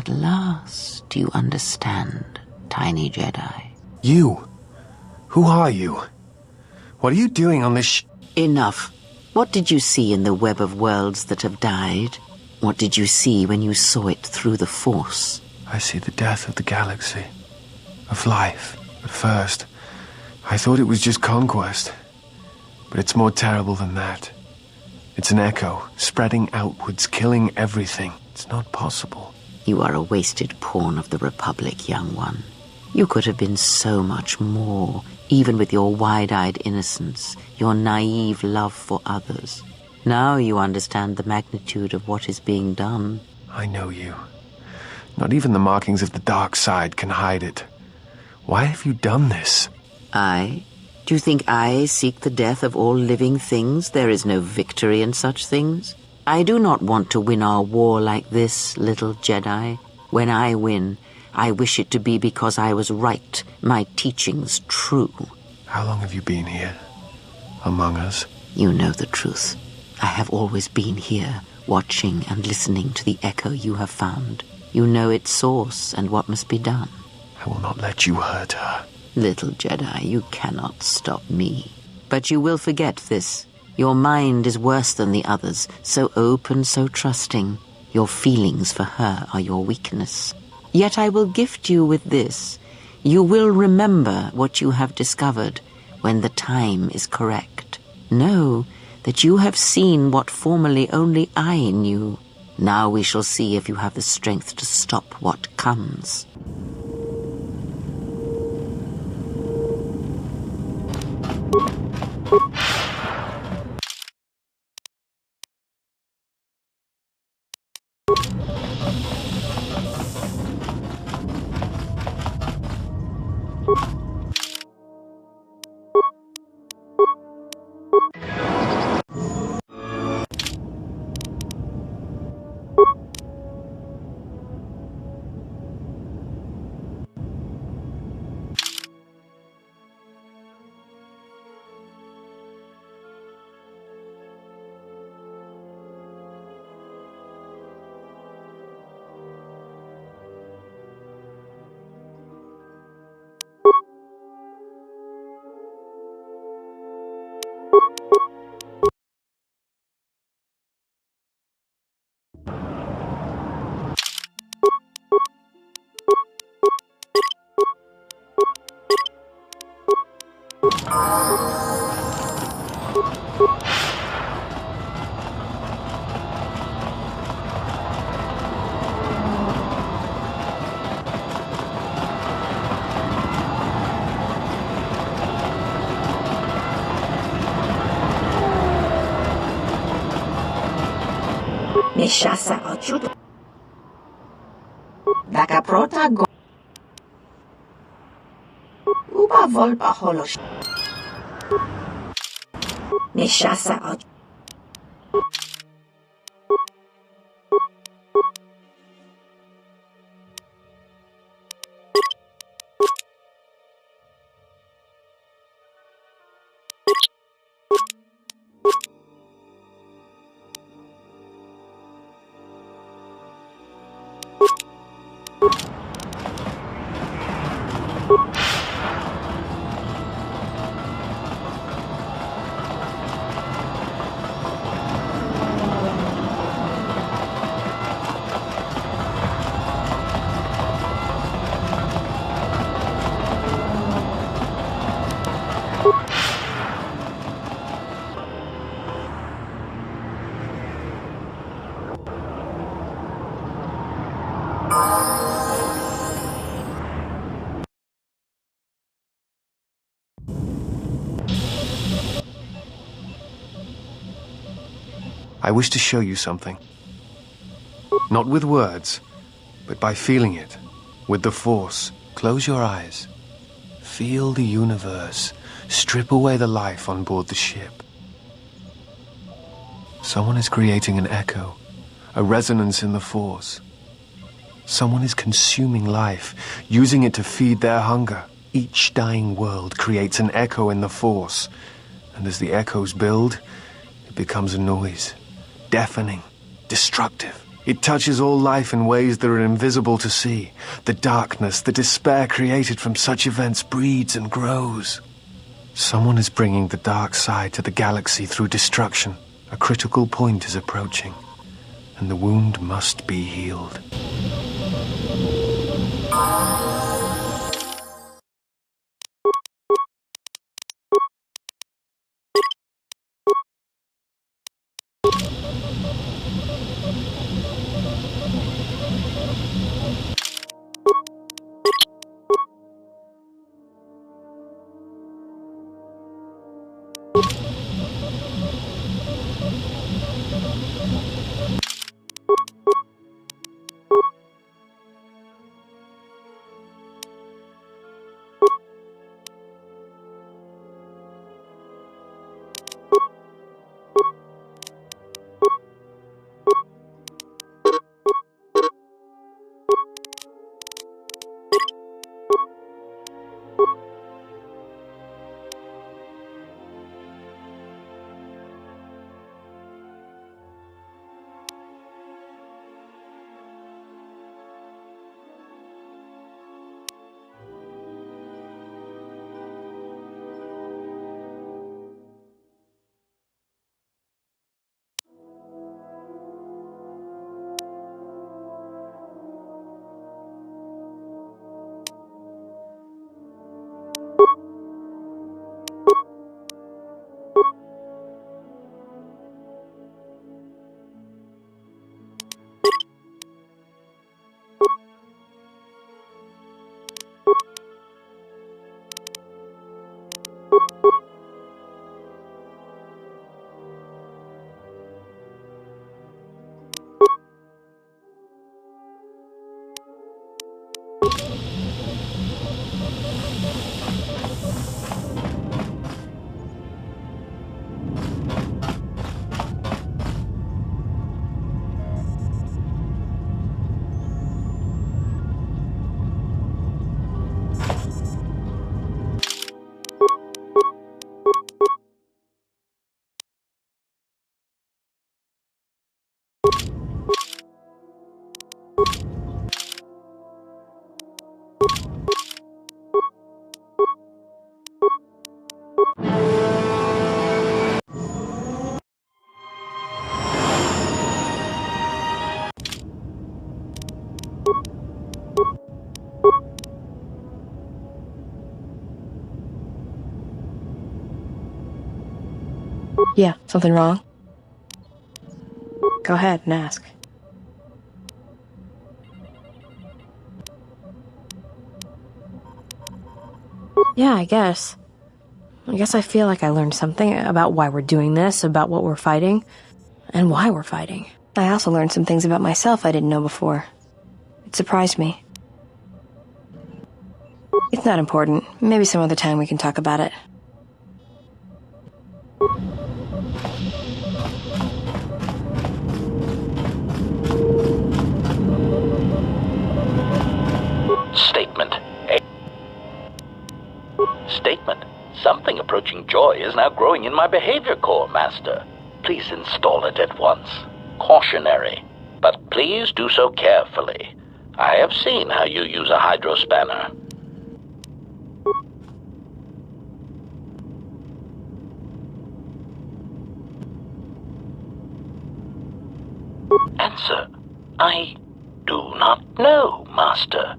At last you understand, tiny Jedi. You? Who are you? What are you doing on this Enough. What did you see in the web of worlds that have died? What did you see when you saw it through the Force? I see the death of the galaxy. Of life. At first, I thought it was just conquest. But it's more terrible than that. It's an echo, spreading outwards, killing everything. It's not possible. You are a wasted pawn of the Republic, young one. You could have been so much more, even with your wide-eyed innocence, your naive love for others. Now you understand the magnitude of what is being done. I know you. Not even the markings of the dark side can hide it. Why have you done this? I? Do you think I seek the death of all living things? There is no victory in such things. I do not want to win our war like this, little Jedi. When I win, I wish it to be because I was right, my teachings true. How long have you been here? Among us? You know the truth. I have always been here, watching and listening to the echo you have found. You know its source and what must be done. I will not let you hurt her. Little Jedi, you cannot stop me. But you will forget this. Your mind is worse than the others, so open, so trusting. Your feelings for her are your weakness. Yet I will gift you with this. You will remember what you have discovered when the time is correct. Know that you have seen what formerly only I knew. Now we shall see if you have the strength to stop what comes. Nishasa Achudo Daka Protago Uba Volpa Holosh Nishasa Achudo I wish to show you something. Not with words, but by feeling it. With the Force. Close your eyes. Feel the universe. Strip away the life on board the ship. Someone is creating an echo, a resonance in the Force. Someone is consuming life, using it to feed their hunger. Each dying world creates an echo in the Force. And as the echoes build, it becomes a noise. Deafening, destructive. It touches all life in ways that are invisible to see. The darkness, the despair created from such events breeds and grows. Someone is bringing the dark side to the galaxy through destruction. A critical point is approaching, and the wound must be healed. Yeah, something wrong? Go ahead and ask. Yeah, I guess. I feel like I learned something about why we're doing this, about what we're fighting, and why we're fighting. I also learned some things about myself I didn't know before. It surprised me. It's not important. Maybe some other time we can talk about it. Statement. Something approaching joy is now growing in my behavior core, Master. Please install it at once. Cautionary. But please do so carefully. I have seen how you use a hydrospanner. Answer. I do not know, Master.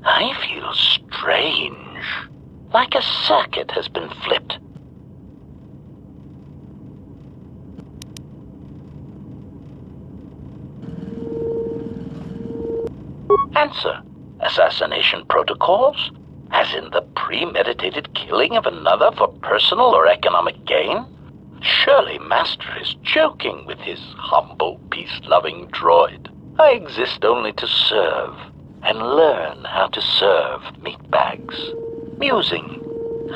I feel strange. Like a circuit has been flipped. Answer. Assassination protocols? As in the premeditated killing of another for personal or economic gain? Surely Master is joking with his humble, peace-loving droid. I exist only to serve, and learn how to serve meatbags. Musing.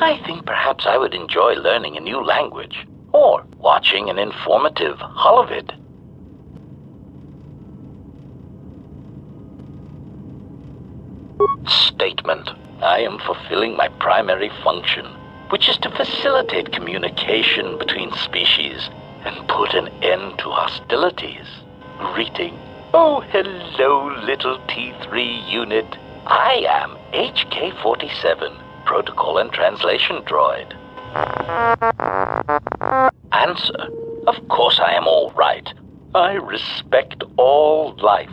I think perhaps I would enjoy learning a new language, or watching an informative holovid. Statement. I am fulfilling my primary function, which is to facilitate communication between species and put an end to hostilities. Greeting. Oh, hello, little T3 unit. I am HK-47, Protocol and Translation Droid. Answer. Of course I am all right. I respect all life.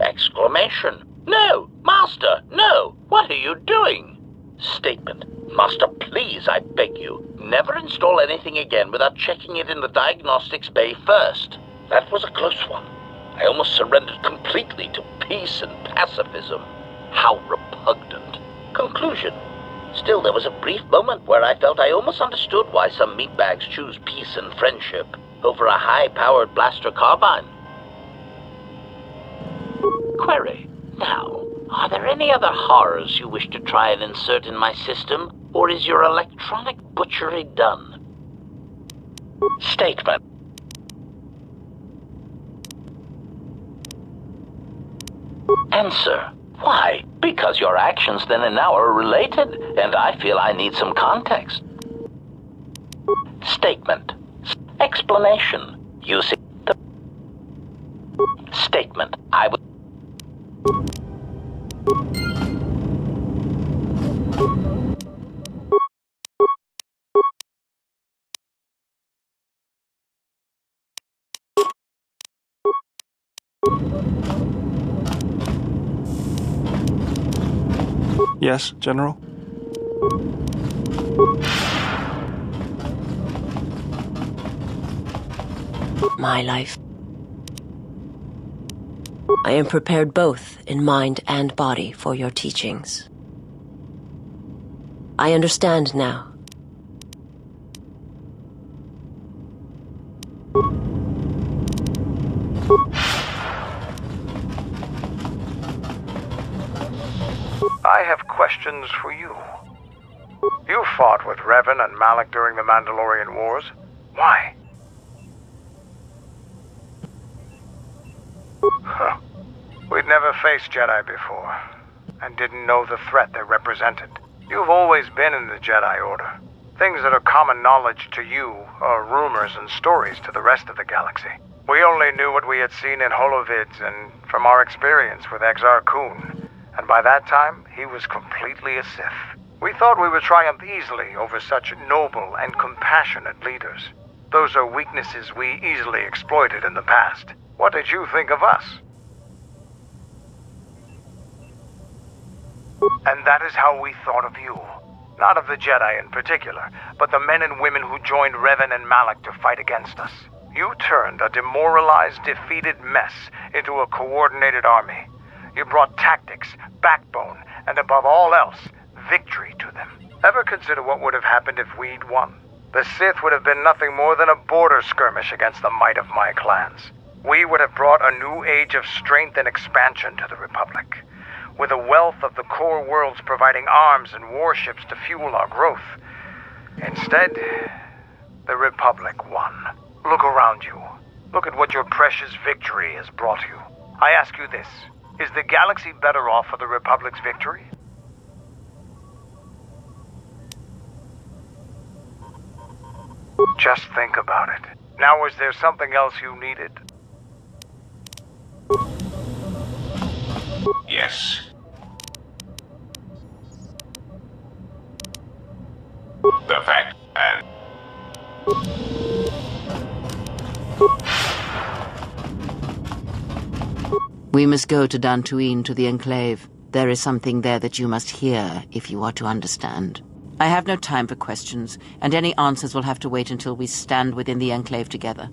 Exclamation. No, Master, no! What are you doing? Statement. Master, please, I beg you, never install anything again without checking it in the diagnostics bay first. That was a close one. I almost surrendered completely to peace and pacifism. How repugnant. Conclusion. Still, there was a brief moment where I felt I almost understood why some meatbags choose peace and friendship over a high-powered blaster carbine. Query. Now, are there any other horrors you wish to try and insert in my system, or is your electronic butchery done? Statement. Answer. Why? Because your actions then and now are related, and I feel I need some context. Statement. Explanation. Using the statement. I would. Yes, General? My life. I am prepared both in mind and body for your teachings. I understand now. I have questions for you. You fought with Revan and Malak during the Mandalorian Wars. Why? Huh. We'd never faced Jedi before, and didn't know the threat they represented. You've always been in the Jedi Order. Things that are common knowledge to you are rumors and stories to the rest of the galaxy. We only knew what we had seen in holovids and from our experience with Exar Kun. And by that time, he was completely a Sith. We thought we would triumph easily over such noble and compassionate leaders. Those are weaknesses we easily exploited in the past. What did you think of us? And that is how we thought of you. Not of the Jedi in particular, but the men and women who joined Revan and Malak to fight against us. You turned a demoralized, defeated mess into a coordinated army. You brought tactics, backbone, and above all else, victory to them. Ever consider what would have happened if we'd won? The Sith would have been nothing more than a border skirmish against the might of my clans. We would have brought a new age of strength and expansion to the Republic, with a wealth of the core worlds providing arms and warships to fuel our growth. Instead, the Republic won. Look around you. Look at what your precious victory has brought you. I ask you this. Is the galaxy better off for the Republic's victory? Just think about it. Now, is there something else you needed? Yes. The fact and... We must go to Dantooine, to the Enclave. There is something there that you must hear if you are to understand. I have no time for questions, and any answers will have to wait until we stand within the Enclave together.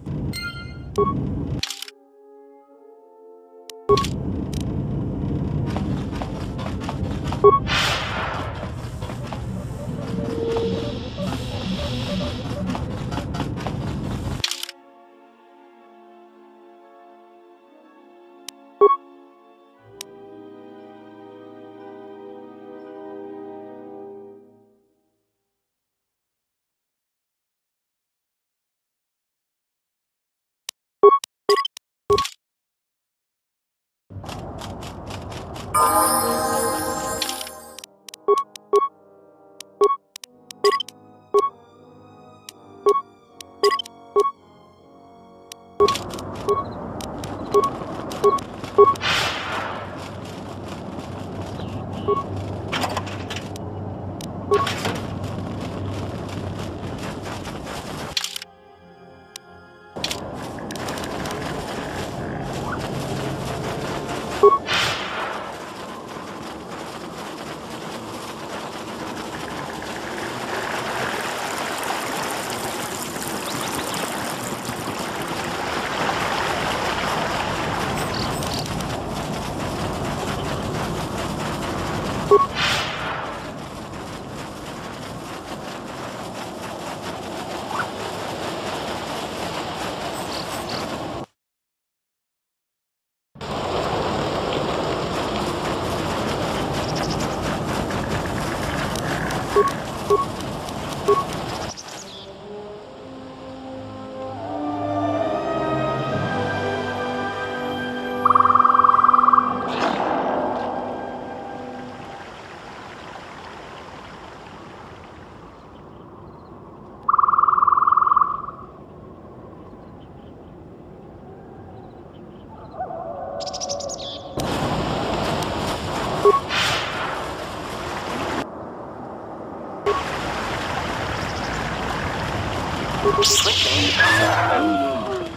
Switching to combat mode.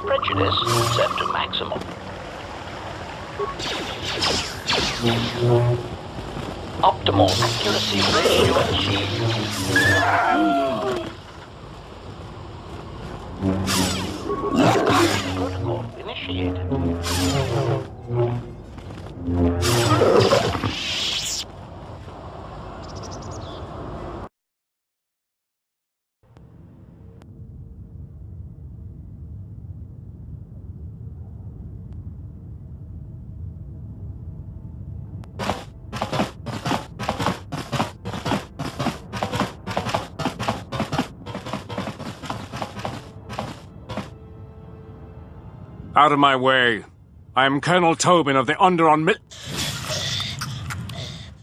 Prejudice set to maximum. Optimal accuracy ratio achieved. Protocol initiated. Out of my way. I am Colonel Tobin of the Onderon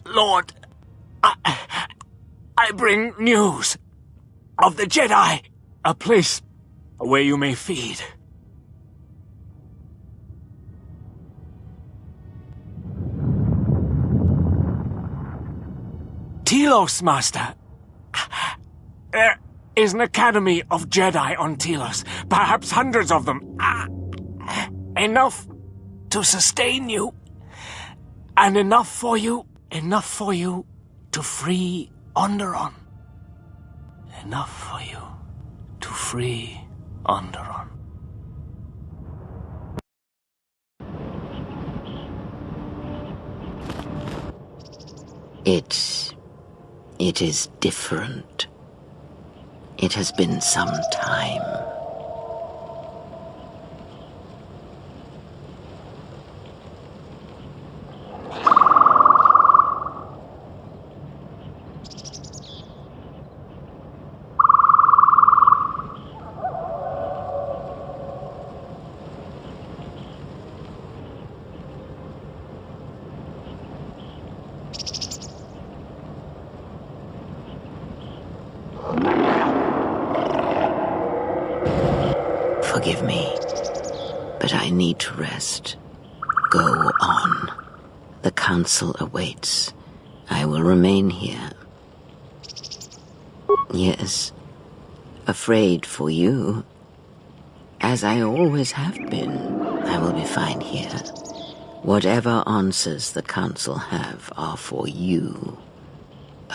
Lord, I bring news of the Jedi. A place where you may feed. Telos, Master. There is an academy of Jedi on Telos. Perhaps hundreds of them. Enough to sustain you. And enough for you to free Onderon. Enough for you to free Onderon. It is different. It has been some time. Forgive me, but I need to rest. Go on. The council awaits. I will remain here. Yes, afraid for you. As I always have been, I will be fine here. Whatever answers the council have are for you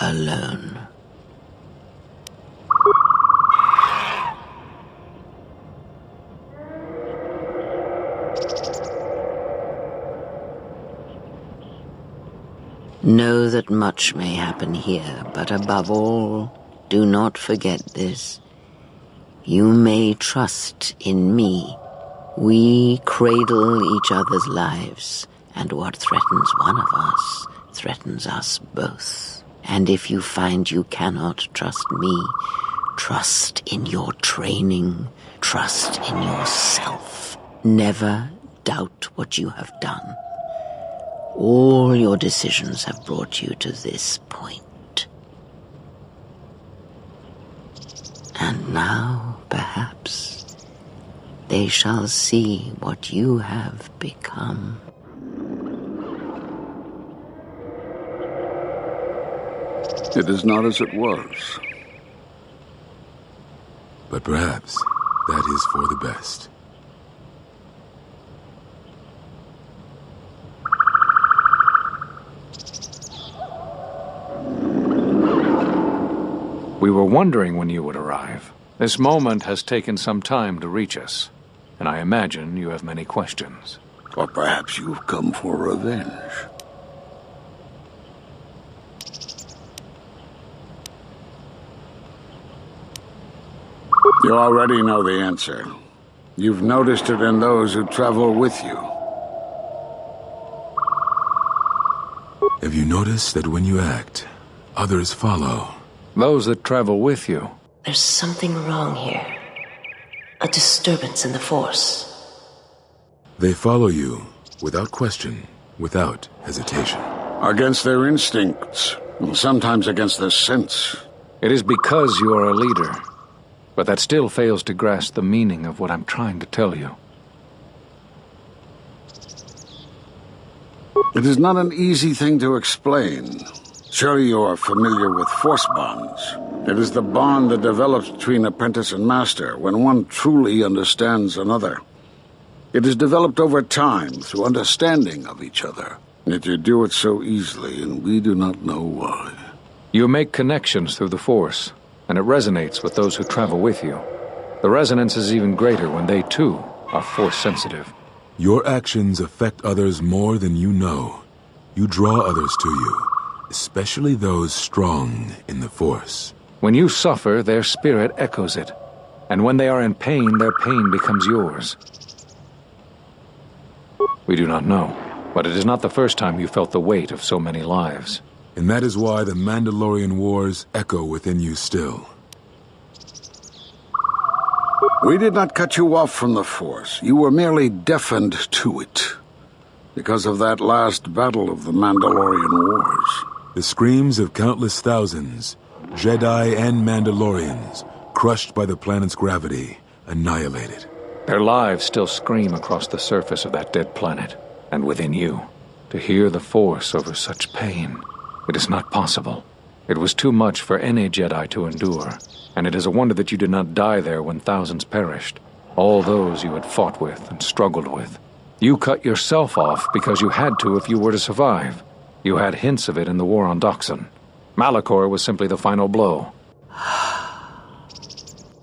alone. Know that much may happen here, but above all, do not forget this. You may trust in me. We cradle each other's lives, and what threatens one of us threatens us both. And if you find you cannot trust me, trust in your training, trust in yourself. Never doubt what you have done. All your decisions have brought you to this point. And now, perhaps, they shall see what you have become. It is not as it was. But perhaps that is for the best. We were wondering when you would arrive. This moment has taken some time to reach us, and I imagine you have many questions. Or perhaps you've come for revenge. You already know the answer. You've noticed it in those who travel with you. Have you noticed that when you act, others follow? Those that travel with you. There's something wrong here. A disturbance in the Force. They follow you, without question, without hesitation. Against their instincts, and sometimes against their sense. It is because you are a leader. But that still fails to grasp the meaning of what I'm trying to tell you. It is not an easy thing to explain. Surely you are familiar with force bonds. It is the bond that develops between apprentice and master when one truly understands another. It is developed over time through understanding of each other. Yet you do it so easily, and we do not know why. You make connections through the Force, and it resonates with those who travel with you. The resonance is even greater when they, too, are Force-sensitive. Your actions affect others more than you know. You draw others to you, especially those strong in the Force. When you suffer, their spirit echoes it. And when they are in pain, their pain becomes yours. We do not know, but it is not the first time you felt the weight of so many lives. And that is why the Mandalorian Wars echo within you still. We did not cut you off from the Force. You were merely deafened to it. Because of that last battle of the Mandalorian Wars. The screams of countless thousands, Jedi and Mandalorians, crushed by the planet's gravity, annihilated. Their lives still scream across the surface of that dead planet, and within you. To hear the Force over such pain, it is not possible. It was too much for any Jedi to endure, and it is a wonder that you did not die there when thousands perished. All those you had fought with and struggled with. You cut yourself off because you had to if you were to survive. You had hints of it in the war on Doxon. Malachor was simply the final blow.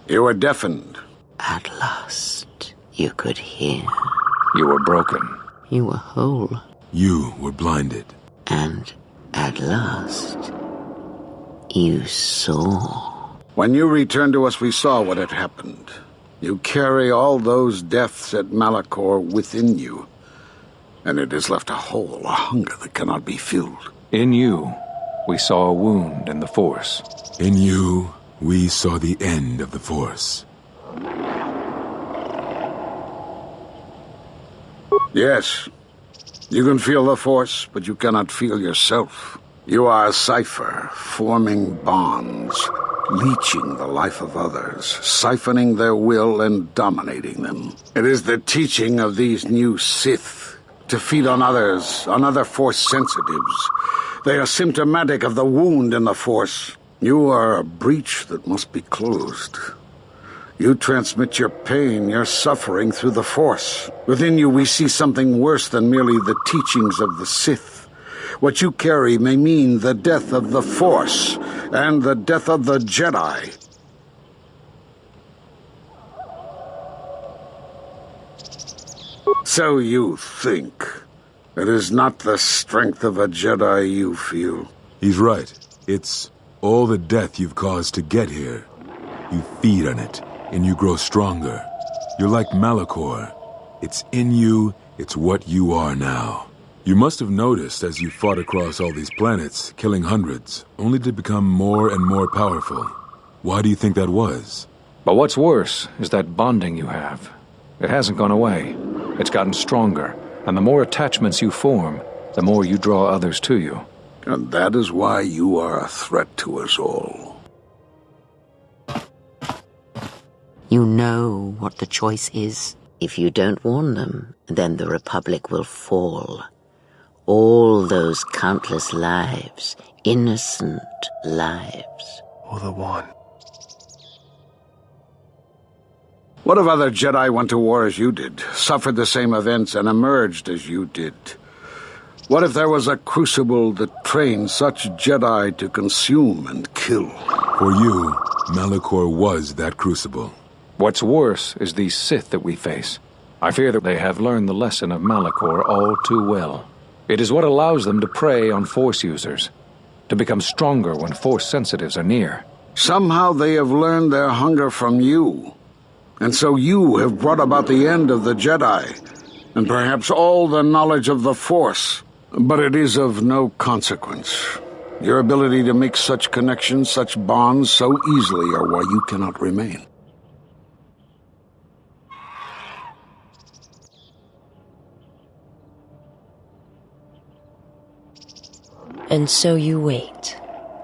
You were deafened. At last, you could hear. You were broken. You were whole. You were blinded. And at last, you saw. When you returned to us, we saw what had happened. You carry all those deaths at Malachor within you. And it has left a hole, a hunger that cannot be filled. In you, we saw a wound in the Force. In you, we saw the end of the Force. Yes. You can feel the Force, but you cannot feel yourself. You are a cipher, forming bonds, leeching the life of others, siphoning their will and dominating them. It is the teaching of these new Sith to feed on others, on other Force sensitives. They are symptomatic of the wound in the Force. You are a breach that must be closed. You transmit your pain, your suffering through the Force. Within you we see something worse than merely the teachings of the Sith. What you carry may mean the death of the Force and the death of the Jedi. So you think. It is not the strength of a Jedi you feel. He's right. It's all the death you've caused to get here. You feed on it, and you grow stronger. You're like Malachor. It's in you, it's what you are now. You must have noticed as you fought across all these planets, killing hundreds, only to become more and more powerful. Why do you think that was? But what's worse is that bonding you have. It hasn't gone away. It's gotten stronger, and the more attachments you form, the more you draw others to you. And that is why you are a threat to us all. You know what the choice is. If you don't warn them, then the Republic will fall. All those countless lives, innocent lives. Or the one. What if other Jedi went to war as you did, suffered the same events, and emerged as you did? What if there was a crucible that trained such Jedi to consume and kill? For you, Malachor was that crucible. What's worse is these Sith that we face. I fear that they have learned the lesson of Malachor all too well. It is what allows them to prey on Force users, to become stronger when Force sensitives are near. Somehow they have learned their hunger from you. And so you have brought about the end of the Jedi, and perhaps all the knowledge of the Force. But it is of no consequence. Your ability to make such connections, such bonds so easily are why you cannot remain. And so you wait,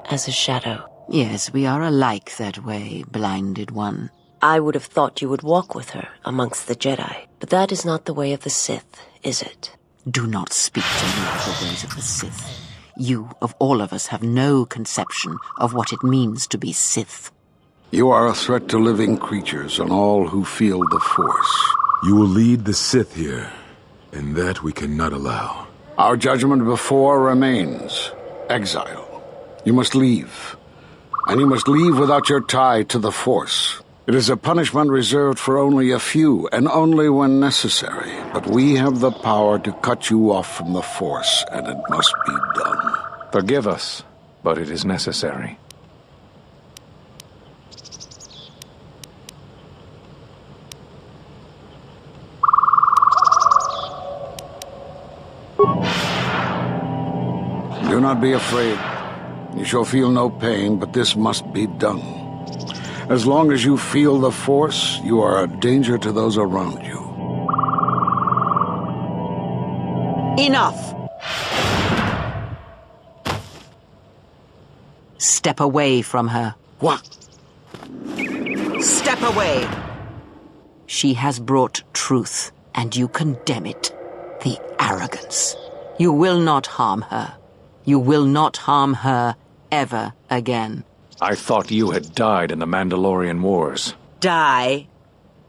as a shadow. Yes, we are alike that way, blinded one. I would have thought you would walk with her amongst the Jedi, but that is not the way of the Sith, is it? Do not speak to me of the ways of the Sith. You, of all of us, have no conception of what it means to be Sith. You are a threat to living creatures and all who feel the Force. You will lead the Sith here, and that we cannot allow. Our judgment before remains. Exile. You must leave. And you must leave without your tie to the Force. It is a punishment reserved for only a few, and only when necessary. But we have the power to cut you off from the Force, and it must be done. Forgive us, but it is necessary. Do not be afraid. You shall feel no pain, but this must be done. As long as you feel the Force, you are a danger to those around you. Enough! Step away from her. What? Step away! She has brought truth, and you condemn it. The arrogance. You will not harm her. You will not harm her ever again. I thought you had died in the Mandalorian Wars. Die?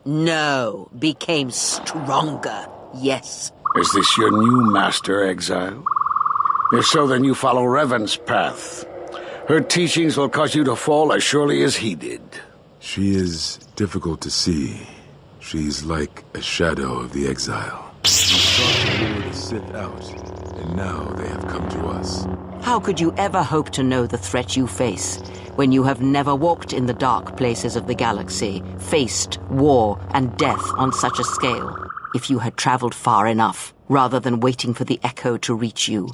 No. Became stronger. Yes. Is this your new master, Exile? If so, then you follow Revan's path. Her teachings will cause you to fall as surely as he did. She is difficult to see. She's like a shadow of the Exile. We sought to lure the Sith out, and now they have come to us. How could you ever hope to know the threat you face when you have never walked in the dark places of the galaxy, faced war and death on such a scale? If you had traveled far enough, rather than waiting for the echo to reach you,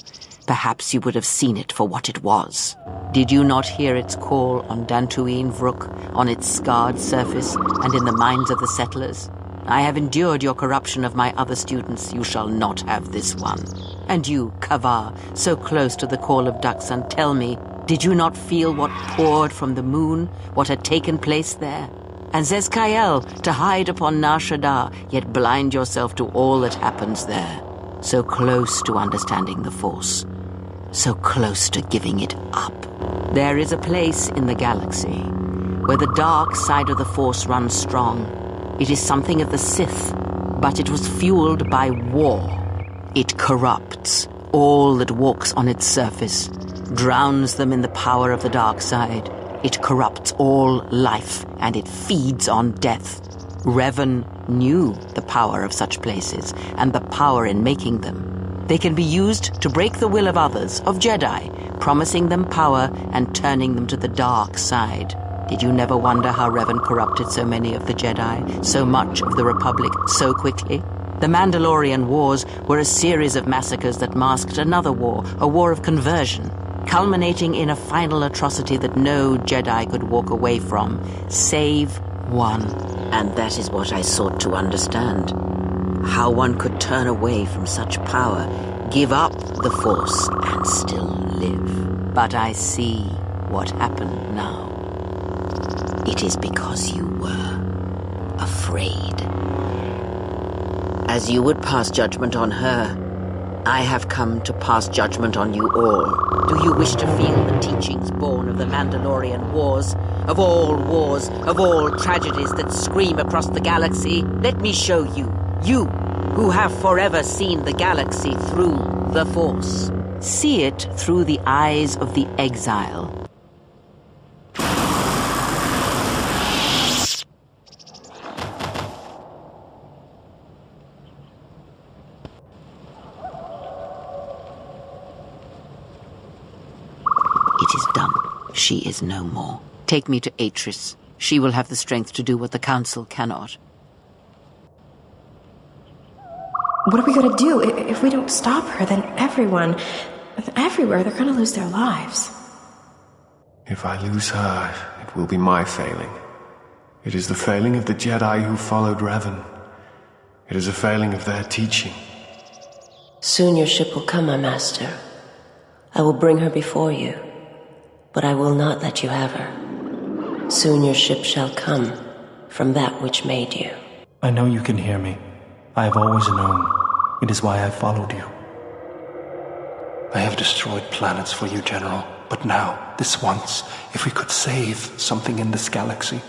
perhaps you would have seen it for what it was. Did you not hear its call on Dantooine Vrook, on its scarred surface, and in the minds of the settlers? I have endured your corruption of my other students. You shall not have this one. And you, Kavar, so close to the call of Daxan, tell me, did you not feel what poured from the moon, what had taken place there? And Zezkael, to hide upon Nar Shaddaa, yet blind yourself to all that happens there. So close to understanding the Force. So close to giving it up. There is a place in the galaxy where the dark side of the Force runs strong. It is something of the Sith, but it was fueled by war. It corrupts all that walks on its surface, drowns them in the power of the dark side. It corrupts all life, and it feeds on death. Revan knew the power of such places, and the power in making them. They can be used to break the will of others, of Jedi, promising them power and turning them to the dark side. Did you never wonder how Revan corrupted so many of the Jedi, so much of the Republic, so quickly? The Mandalorian Wars were a series of massacres that masked another war, a war of conversion, culminating in a final atrocity that no Jedi could walk away from, save one. And that is what I sought to understand. How one could turn away from such power, give up the Force, and still live. But I see what happened now. It is because you were afraid. As you would pass judgment on her, I have come to pass judgment on you all. Do you wish to feel the teachings born of the Mandalorian Wars? Of all tragedies that scream across the galaxy? Let me show you. You, who have forever seen the galaxy through the Force. See it through the eyes of the Exile. It is done. She is no more. Take me to Atris. She will have the strength to do what the Council cannot. What are we gonna do? If we don't stop her, then everyone, everywhere, they're gonna lose their lives. If I lose her, it will be my failing. It is the failing of the Jedi who followed Revan. It is a failing of their teaching. Soon your ship will come, my master. I will bring her before you, but I will not let you have her. Soon your ship shall come from that which made you. I know you can hear me. I have always known. It is why I followed you. I have destroyed planets for you, General. But now, this once, if we could save something in this galaxy.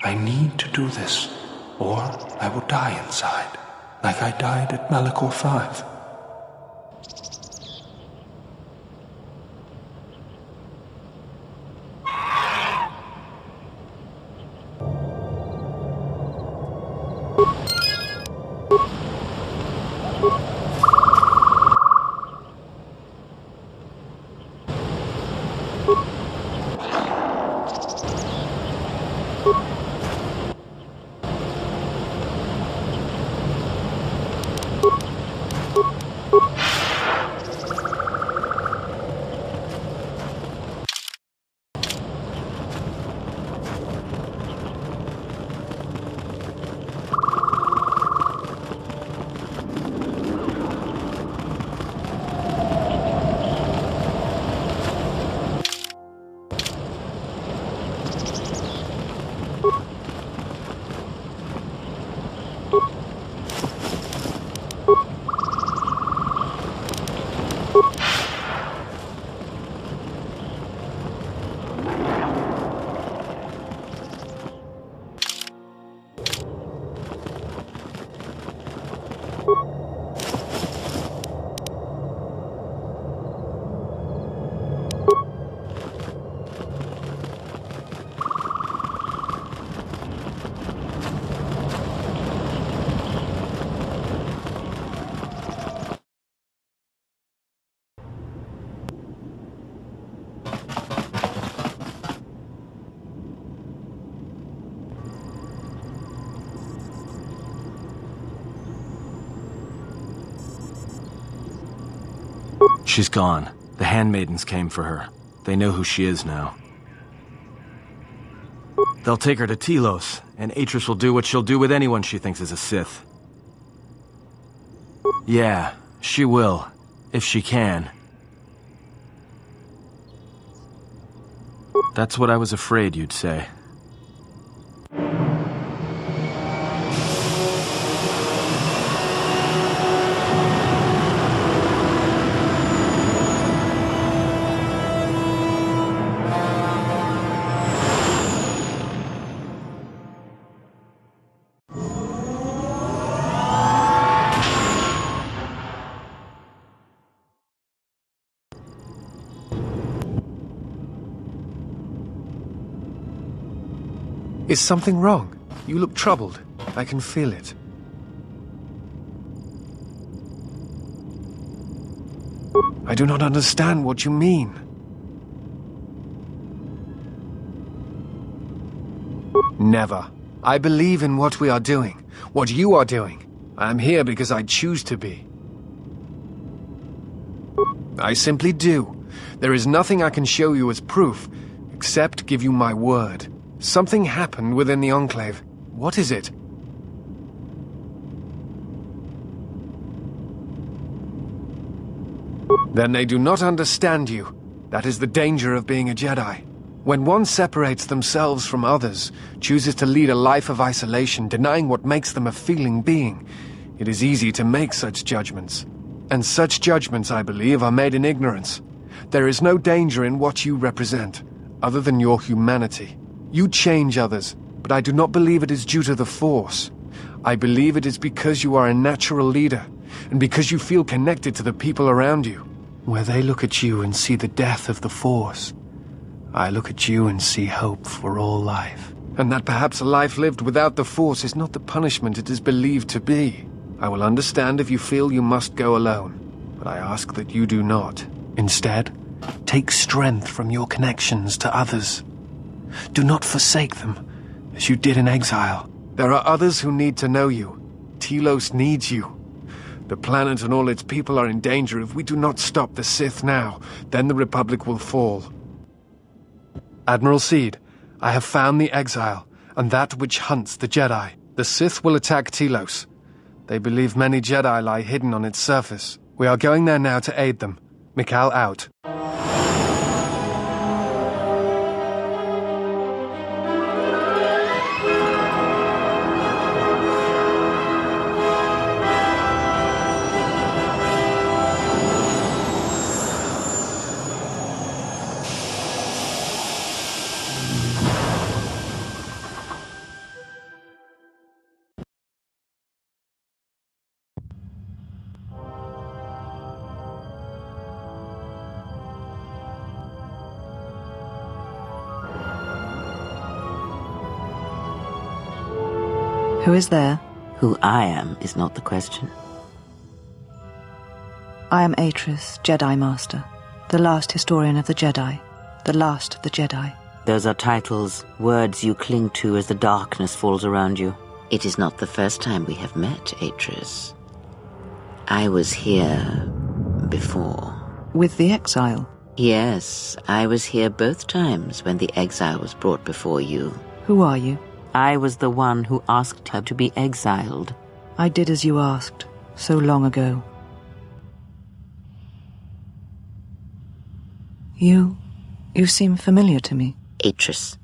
I need to do this, or I will die inside, like I died at Malachor 5. She's gone. The handmaidens came for her. They know who she is now. They'll take her to Telos, and Atris will do what she'll do with anyone she thinks is a Sith. Yeah, she will. If she can. That's what I was afraid you'd say. Is something wrong? You look troubled. I can feel it. I do not understand what you mean. Never. I believe in what we are doing, what you are doing. I am here because I choose to be. I simply do. There is nothing I can show you as proof, except give you my word. Something happened within the Enclave. What is it? Then they do not understand you. That is the danger of being a Jedi. When one separates themselves from others, chooses to lead a life of isolation, denying what makes them a feeling being, it is easy to make such judgments. And such judgments, I believe, are made in ignorance. There is no danger in what you represent, other than your humanity. You change others, but I do not believe it is due to the Force. I believe it is because you are a natural leader, and because you feel connected to the people around you. Where they look at you and see the death of the Force, I look at you and see hope for all life. And that perhaps a life lived without the Force is not the punishment it is believed to be. I will understand if you feel you must go alone, but I ask that you do not. Instead, take strength from your connections to others. Do not forsake them, as you did in exile. There are others who need to know you. Telos needs you. The planet and all its people are in danger if we do not stop the Sith now. Then the Republic will fall. Admiral Seed, I have found the exile, and that which hunts the Jedi. The Sith will attack Telos. They believe many Jedi lie hidden on its surface. We are going there now to aid them. Mikal out. Who is there? Who I am is not the question. I am Atris, Jedi Master, the last historian of the Jedi, the last of the Jedi. Those are titles, words you cling to as the darkness falls around you. It is not the first time we have met, Atris. I was here before. With the exile? Yes, I was here both times when the exile was brought before you. Who are you? I was the one who asked her to be exiled. I did as you asked, so long ago. You seem familiar to me. Atris,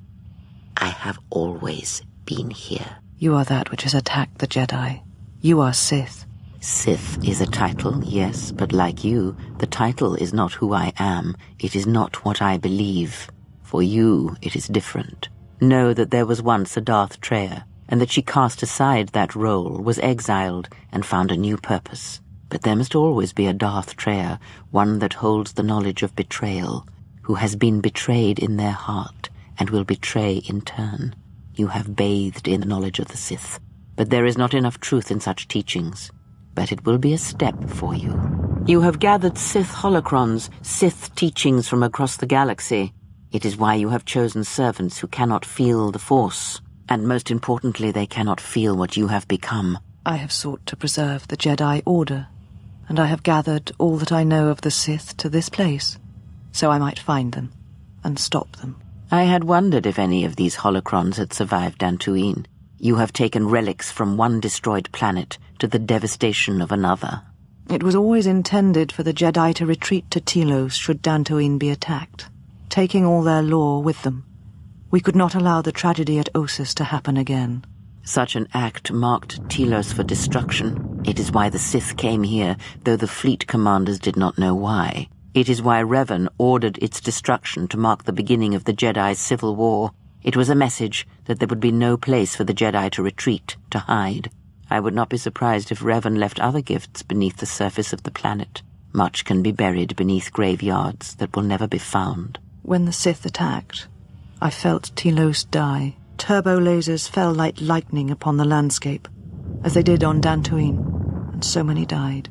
I have always been here. You are that which has attacked the Jedi. You are Sith. Sith is a title, yes, but like you, the title is not who I am. It is not what I believe. For you, it is different. Know that there was once a Darth Treya, and that she cast aside that role, was exiled, and found a new purpose. But there must always be a Darth Treya, one that holds the knowledge of betrayal, who has been betrayed in their heart, and will betray in turn. You have bathed in the knowledge of the Sith, but there is not enough truth in such teachings. But it will be a step for you. You have gathered Sith holocrons, Sith teachings from across the galaxy. It is why you have chosen servants who cannot feel the Force, and most importantly, they cannot feel what you have become. I have sought to preserve the Jedi Order, and I have gathered all that I know of the Sith to this place, so I might find them and stop them. I had wondered if any of these holocrons had survived Dantooine. You have taken relics from one destroyed planet to the devastation of another. It was always intended for the Jedi to retreat to Telos should Dantooine be attacked, taking all their lore with them. We could not allow the tragedy at Ossus to happen again. Such an act marked Telos for destruction. It is why the Sith came here, though the fleet commanders did not know why. It is why Revan ordered its destruction to mark the beginning of the Jedi's civil war. It was a message that there would be no place for the Jedi to retreat, to hide. I would not be surprised if Revan left other gifts beneath the surface of the planet. Much can be buried beneath graveyards that will never be found. When the Sith attacked, I felt Telos die. Turbo lasers fell like lightning upon the landscape, as they did on Dantooine, and so many died.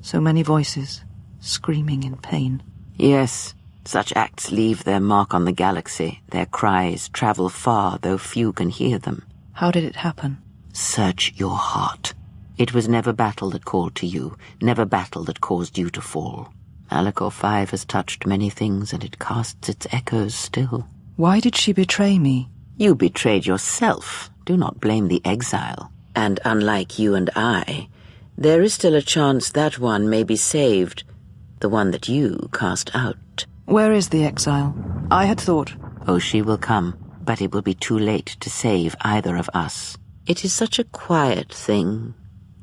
So many voices, screaming in pain. Yes, such acts leave their mark on the galaxy. Their cries travel far, though few can hear them. How did it happen? Search your heart. It was never battle that called to you, never battle that caused you to fall. Malachor 5 has touched many things, and it casts its echoes still. Why did she betray me? You betrayed yourself. Do not blame the exile. And unlike you and I, there is still a chance that one may be saved, the one that you cast out. Where is the exile? I had thought... Oh, she will come, but it will be too late to save either of us. It is such a quiet thing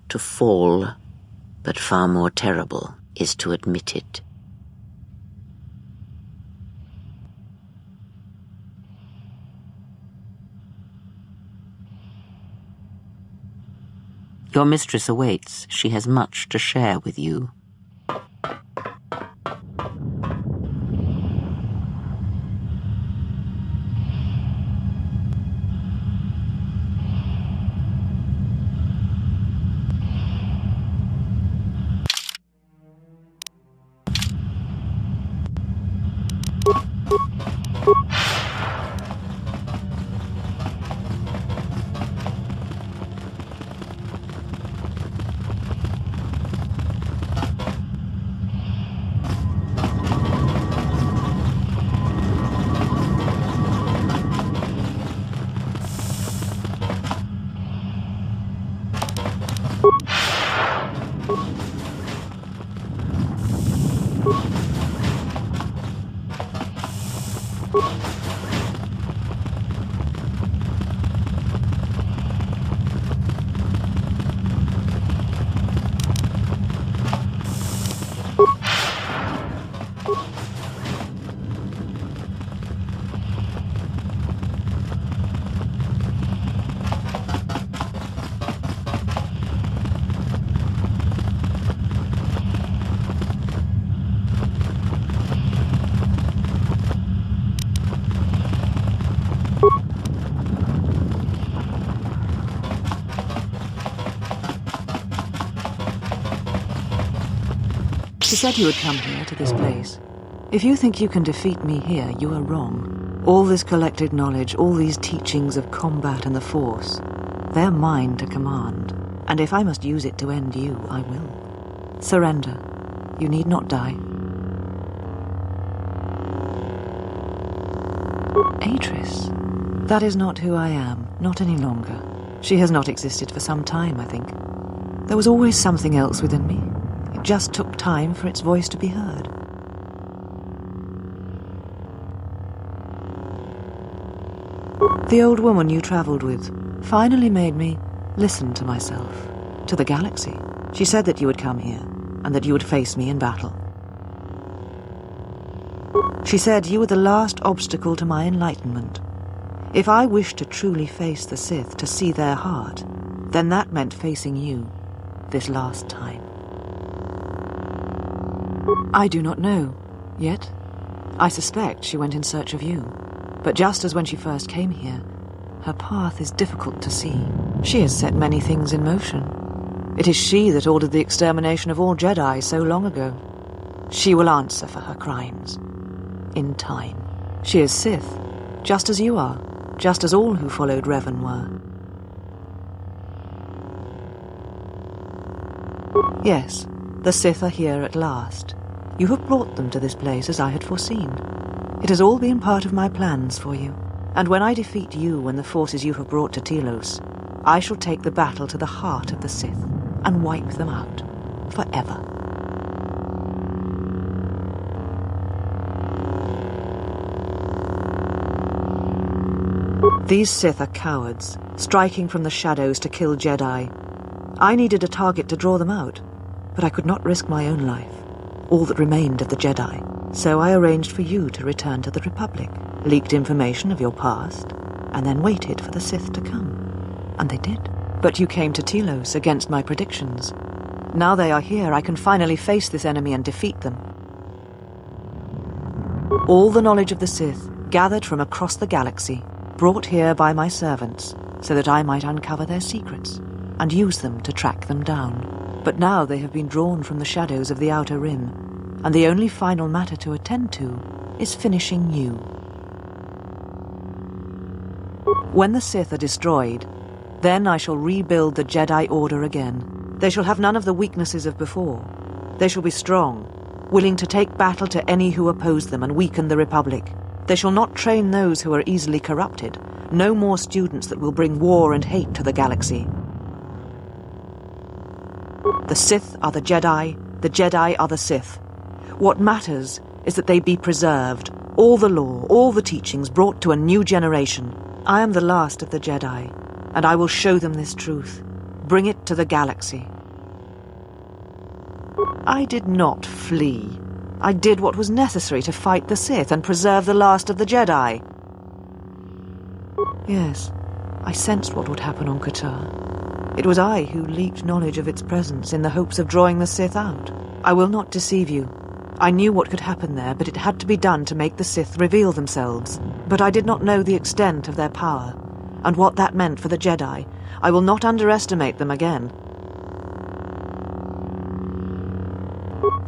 to fall, but far more terrible is to admit it. Your mistress awaits. She has much to share with you. said you would come here to this place. If you think you can defeat me here, you are wrong. All this collected knowledge, all these teachings of combat and the Force, they're mine to command. And if I must use it to end you, I will. Surrender. You need not die. Atris. That is not who I am, not any longer. She has not existed for some time, I think. There was always something else within me. It just took time for its voice to be heard. The old woman you traveled with finally made me listen to myself, to the galaxy. She said that you would come here, and that you would face me in battle. She said you were the last obstacle to my enlightenment. If I wished to truly face the Sith, to see their heart, then that meant facing you, this last time. I do not know, yet. I suspect she went in search of you. But just as when she first came here, her path is difficult to see. She has set many things in motion. It is she that ordered the extermination of all Jedi so long ago. She will answer for her crimes. In time. She is Sith, just as you are, just as all who followed Revan were. Yes, the Sith are here at last. You have brought them to this place as I had foreseen. It has all been part of my plans for you. And when I defeat you and the forces you have brought to Telos, I shall take the battle to the heart of the Sith and wipe them out forever. These Sith are cowards, striking from the shadows to kill Jedi. I needed a target to draw them out, but I could not risk my own life, all that remained of the Jedi. So I arranged for you to return to the Republic, leaked information of your past, and then waited for the Sith to come. And they did. But you came to Telos against my predictions. Now they are here, I can finally face this enemy and defeat them. All the knowledge of the Sith, gathered from across the galaxy, brought here by my servants, so that I might uncover their secrets, and use them to track them down. But now they have been drawn from the shadows of the Outer Rim, and the only final matter to attend to is finishing you. When the Sith are destroyed, then I shall rebuild the Jedi Order again. They shall have none of the weaknesses of before. They shall be strong, willing to take battle to any who oppose them and weaken the Republic. They shall not train those who are easily corrupted. No more students that will bring war and hate to the galaxy. The Sith are the Jedi are the Sith. What matters is that they be preserved, all the lore, all the teachings brought to a new generation. I am the last of the Jedi, and I will show them this truth. Bring it to the galaxy. I did not flee. I did what was necessary to fight the Sith and preserve the last of the Jedi. Yes, I sensed what would happen on Qatar. It was I who leaked knowledge of its presence in the hopes of drawing the Sith out. I will not deceive you. I knew what could happen there, but it had to be done to make the Sith reveal themselves. But I did not know the extent of their power, and what that meant for the Jedi. I will not underestimate them again.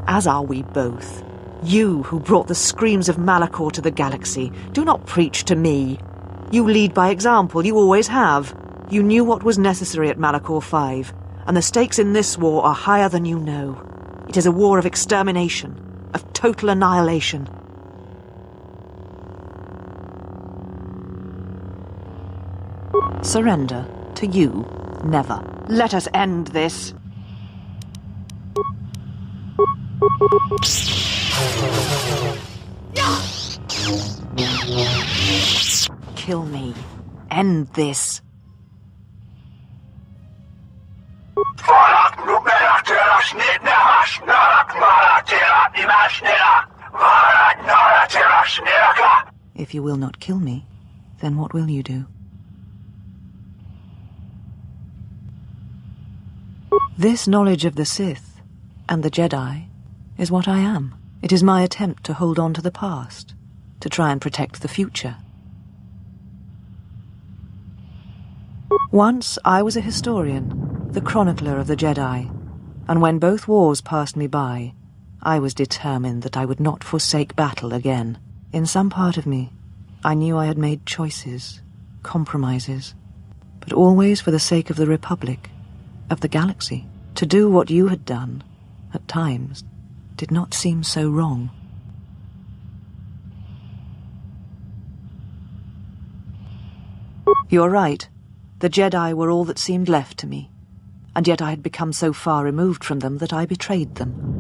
As are we both. You who brought the screams of Malachor to the galaxy, do not preach to me. You lead by example, you always have. You knew what was necessary at Malachor 5, and the stakes in this war are higher than you know. It is a war of extermination, of total annihilation. Surrender to you, never. Let us end this. Kill me. End this. If you will not kill me, then what will you do? This knowledge of the Sith and the Jedi is what I am. It is my attempt to hold on to the past, to try and protect the future. Once I was a historian, the chronicler of the Jedi, and when both wars passed me by, I was determined that I would not forsake battle again. In some part of me, I knew I had made choices, compromises, but always for the sake of the Republic, of the galaxy. To do what you had done, at times, did not seem so wrong. You're right. The Jedi were all that seemed left to me, and yet I had become so far removed from them that I betrayed them.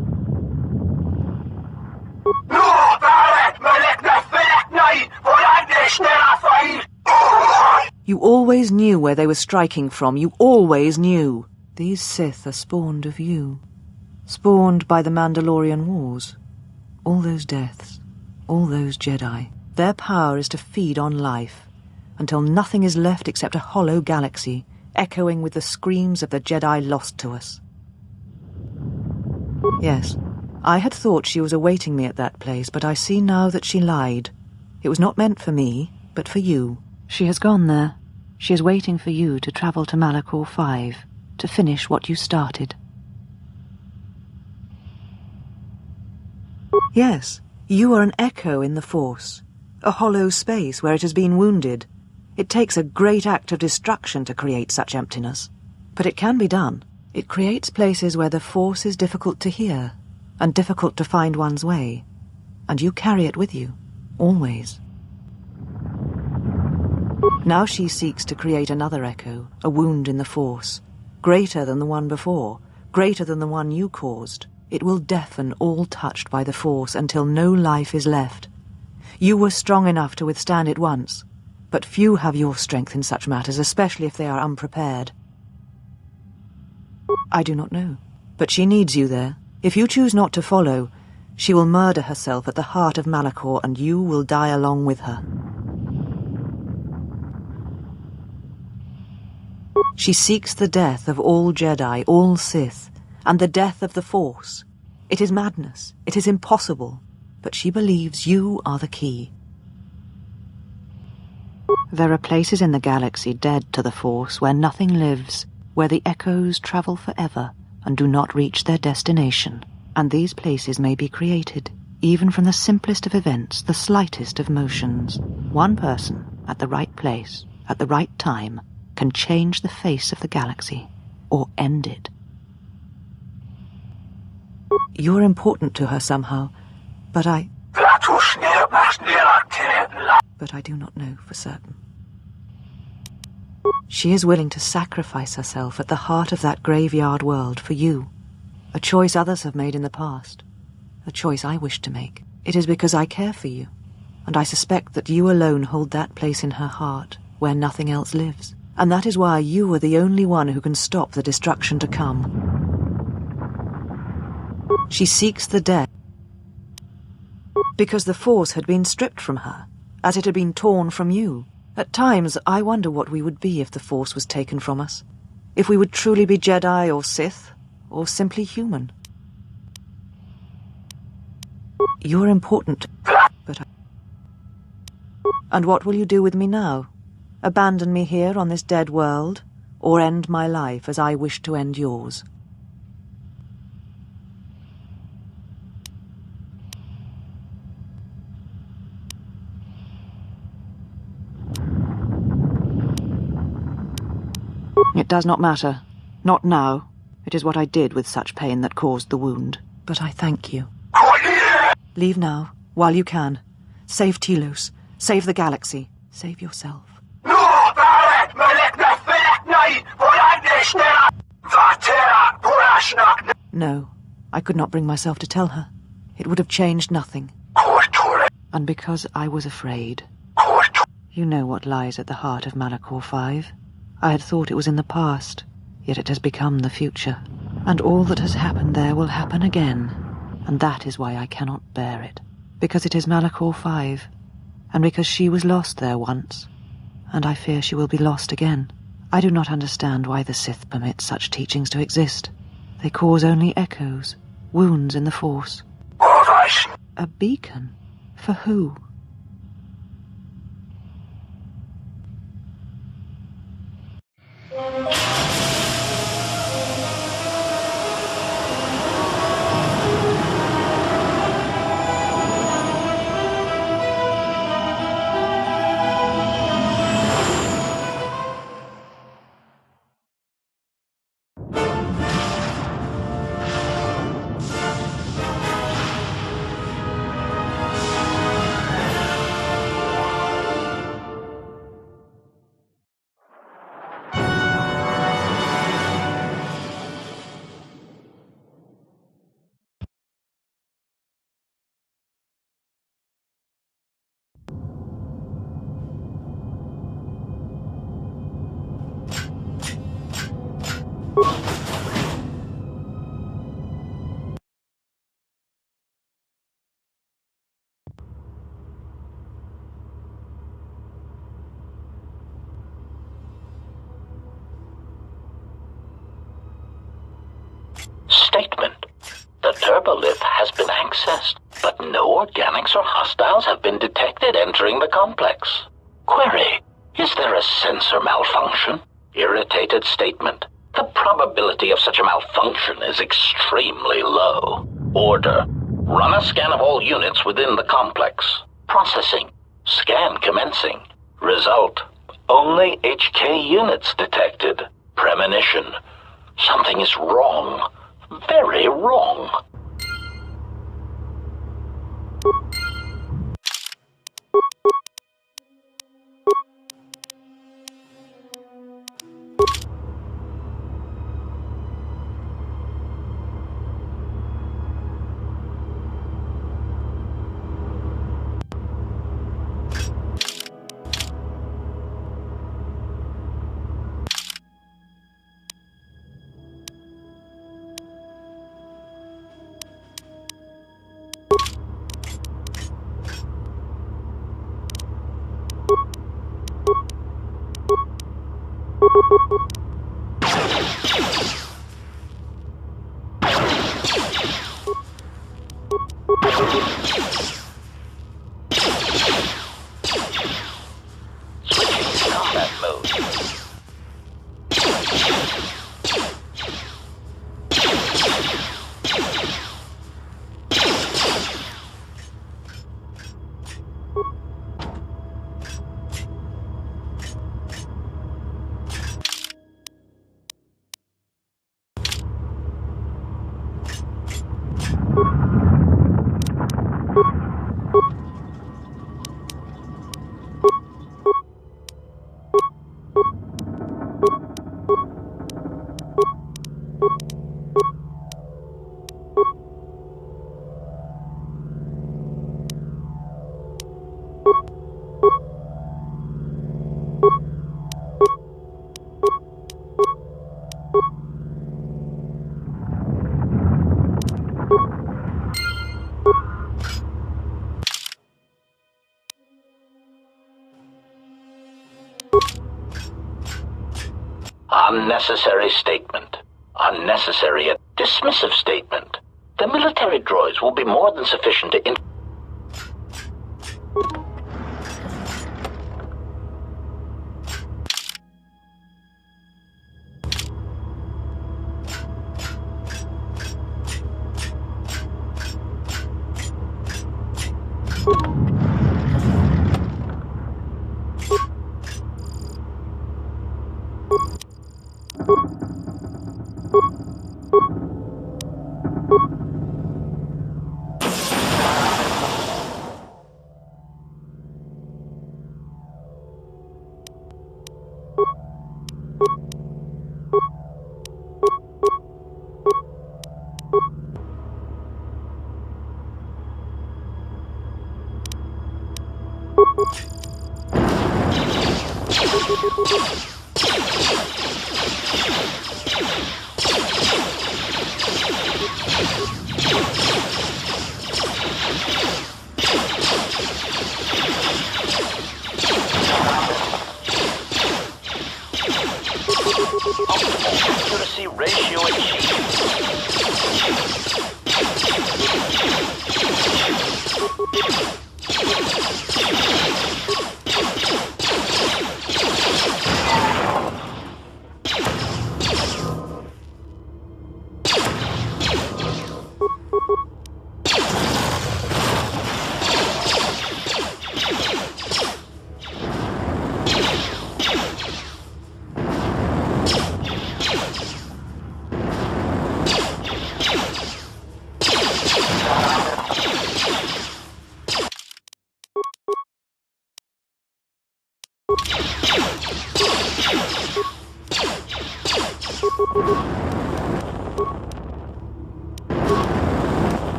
You always knew where they were striking from. You always knew. These Sith are spawned of you. Spawned by the Mandalorian Wars. All those deaths. All those Jedi. Their power is to feed on life, until nothing is left except a hollow galaxy, echoing with the screams of the Jedi lost to us. Yes, I had thought she was awaiting me at that place, but I see now that she lied. It was not meant for me, but for you. She has gone there. She is waiting for you to travel to Malachor 5, to finish what you started. Yes, you are an echo in the Force, a hollow space where it has been wounded. It takes a great act of destruction to create such emptiness, but it can be done. It creates places where the Force is difficult to hear, and difficult to find one's way, and you carry it with you, always. Now she seeks to create another echo, a wound in the Force, greater than the one before, greater than the one you caused. It will deafen all touched by the Force until no life is left. You were strong enough to withstand it once, but few have your strength in such matters, especially if they are unprepared. I do not know, but she needs you there. If you choose not to follow, she will murder herself at the heart of Malachor, and you will die along with her. She seeks the death of all Jedi, all Sith, and the death of the Force. It is madness. It is impossible. But she believes you are the key. There are places in the galaxy dead to the Force where nothing lives, where the echoes travel forever and do not reach their destination. And these places may be created, even from the simplest of events, the slightest of motions. One person, at the right place, at the right time, can change the face of the galaxy, or end it. You're important to her somehow, but I do not know for certain. She is willing to sacrifice herself at the heart of that graveyard world for you, a choice others have made in the past, a choice I wish to make. It is because I care for you, and I suspect that you alone hold that place in her heart where nothing else lives. And that is why you are the only one who can stop the destruction to come. She seeks the death because the Force had been stripped from her, as it had been torn from you. At times, I wonder what we would be if the Force was taken from us. If we would truly be Jedi or Sith, or simply human. You're important, but And what will you do with me now? Abandon me here on this dead world, or end my life as I wish to end yours? It does not matter. Not now. It is what I did with such pain that caused the wound. But I thank you. Leave now, while you can. Save Telos. Save the galaxy. Save yourself. No, I could not bring myself to tell her. It would have changed nothing. And because I was afraid. You know what lies at the heart of Malachor 5. I had thought it was in the past, yet it has become the future. And all that has happened there will happen again. And that is why I cannot bear it. Because it is Malachor 5. And because she was lost there once. And I fear she will be lost again. I do not understand why the Sith permit such teachings to exist. They cause only echoes, wounds in the Force. A beacon? For who? Statement. The turbolith has been accessed, but no organics or hostiles have been detected entering the complex. Query. Is there a sensor malfunction? Irritated statement. The probability of such a malfunction is extremely low. Order. Run a scan of all units within the complex. Processing. Scan commencing. Result. Only HK units detected. Premonition. Something is wrong. Very wrong. Switching combat mode. Unnecessary statement. Unnecessary dismissive statement. The military droids will be more than sufficient to accuracy ratio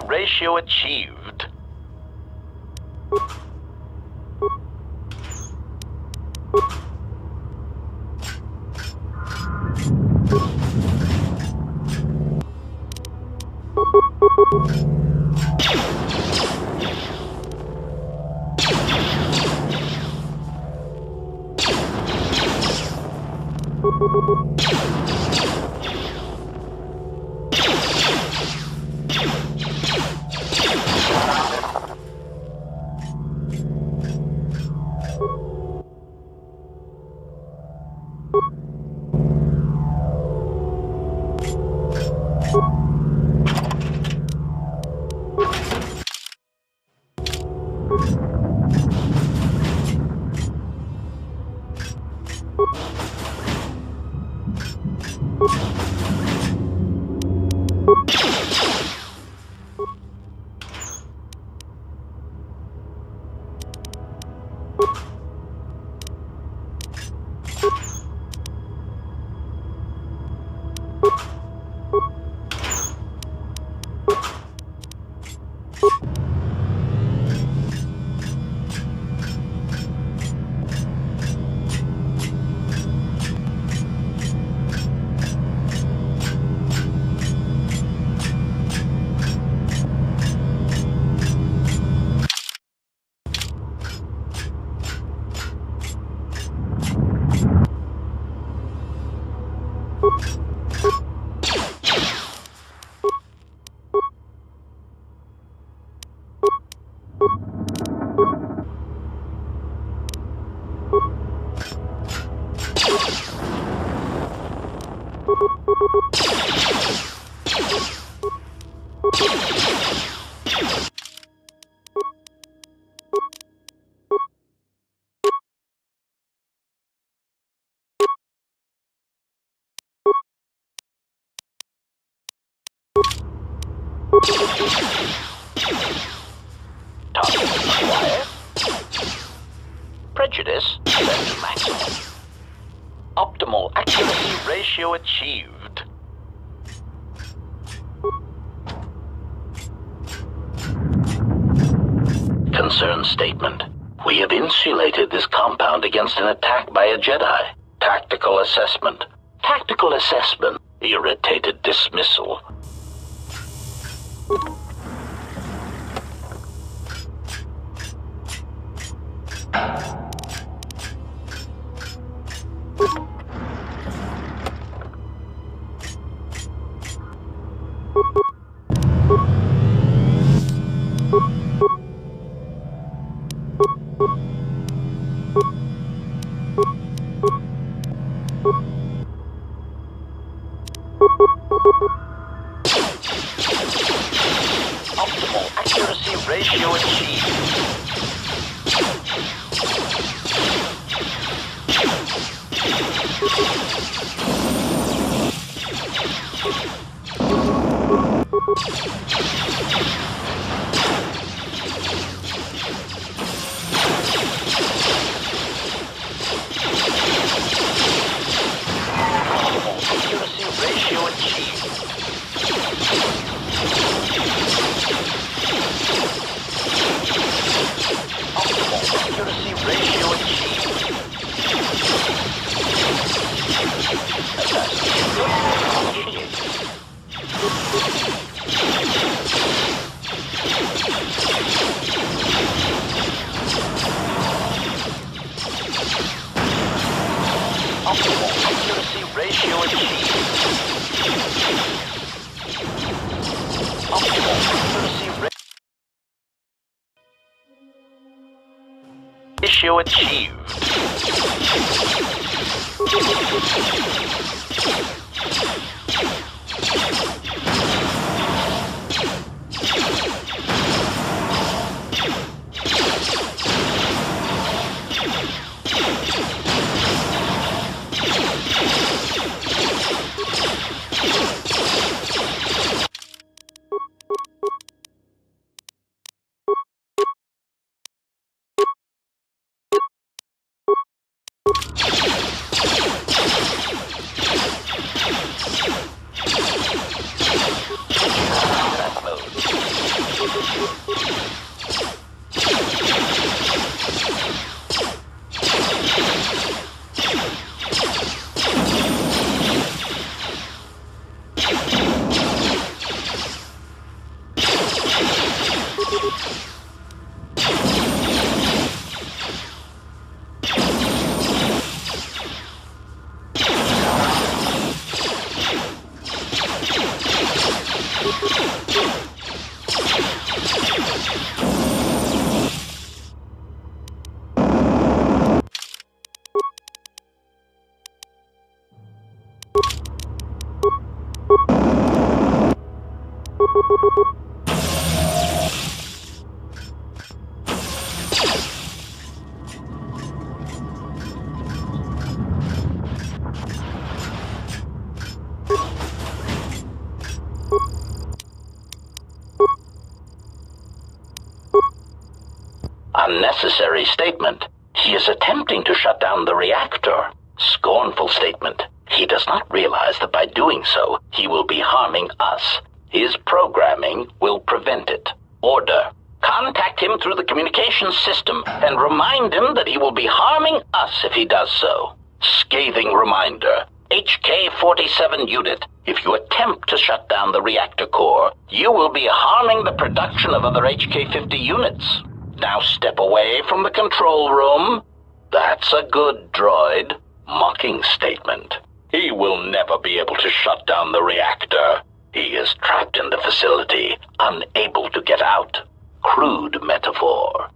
ratio achieved. Prejudice set to maximum. Optimal accuracy ratio achieved. Concern statement. We have insulated this compound against an attack by a Jedi. Tactical assessment. Tactical assessment. Irritated dismissal. Optimal accuracy ratio achieved. Ratio achieved. That mode. Unnecessary statement. He is attempting to shut down the reactor. Scornful statement. He does not realize that by doing so, he will be harming us. His programming will prevent it. Order. Contact him through the communications system and remind him that he will be harming us if he does so. Scathing reminder. HK-47 unit, if you attempt to shut down the reactor core, you will be harming the production of other HK-50 units. Now step away from the control room. That's a good droid. Mocking statement. He will never be able to shut down the reactor. He is trapped in the facility, unable to get out. Crude metaphor.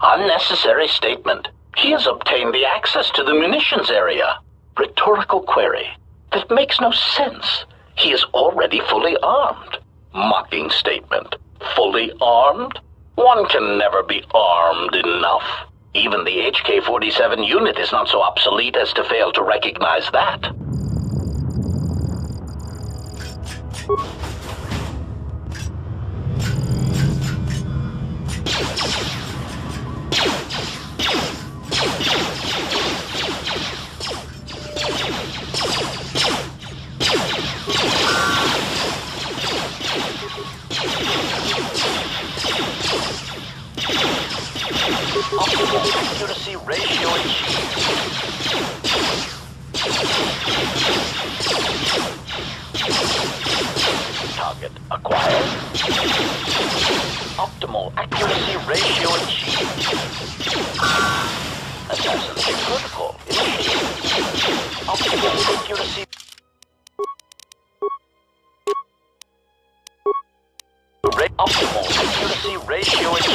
Unnecessary statement. He has obtained the access to the munitions area. Rhetorical query. That makes no sense. He is already fully armed. Mocking statement. Fully armed? One can never be armed enough. Even the HK-47 unit is not so obsolete as to fail to recognize that. Optimal accuracy ratio achieved. Target acquired. Optimal accuracy ratio achieved. Assassination protocol initiated. Optimal accuracy. Optimal accuracy ratio achieved.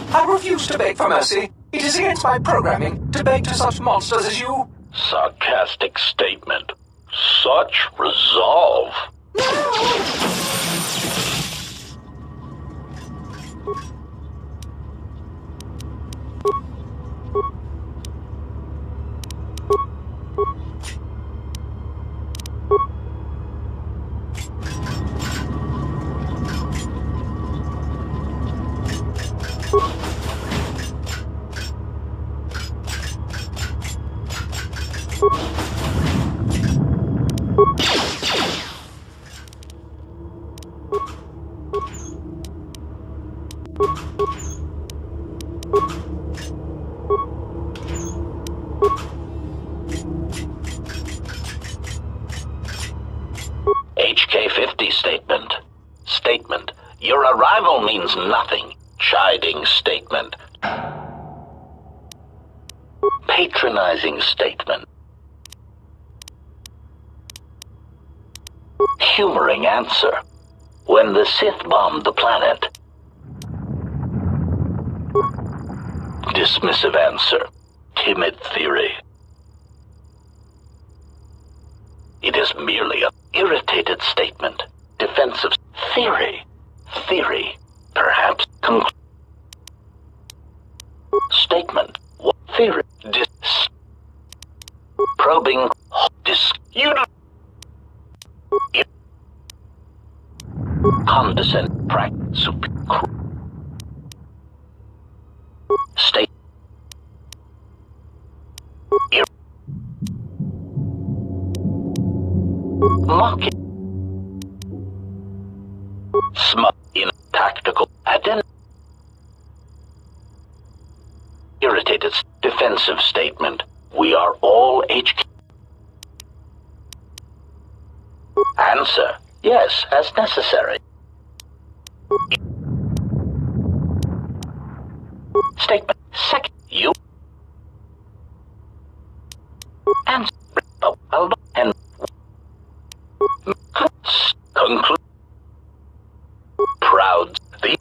I refuse to beg for mercy. It is against my programming to beg to such monsters as you. Sarcastic statement. Such resolve. HK-50 statement. Statement. Your arrival means nothing. Chiding statement. Patronizing statement. Humoring answer. When the Sith bombed the planet. Dismissive answer. Timid theory. It is merely an irritated statement. Defensive theory. Theory. Perhaps statement. What theory? Probing. Condescend. Practice. State. Mocking. Smug in tactical identity. Irritated defensive statement. We are all HK. Answer. Yes, as necessary. Statement. Second. You. Answer. And conclude. Proud. The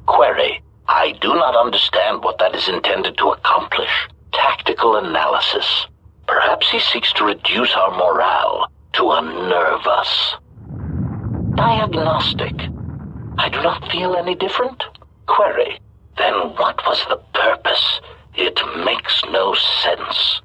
query. I do not understand what that is intended to accomplish. Tactical analysis. Perhaps he seeks to reduce our morale, to unnerve us. Diagnostic. I do not feel any different. Query. Then what was the purpose? It makes no sense.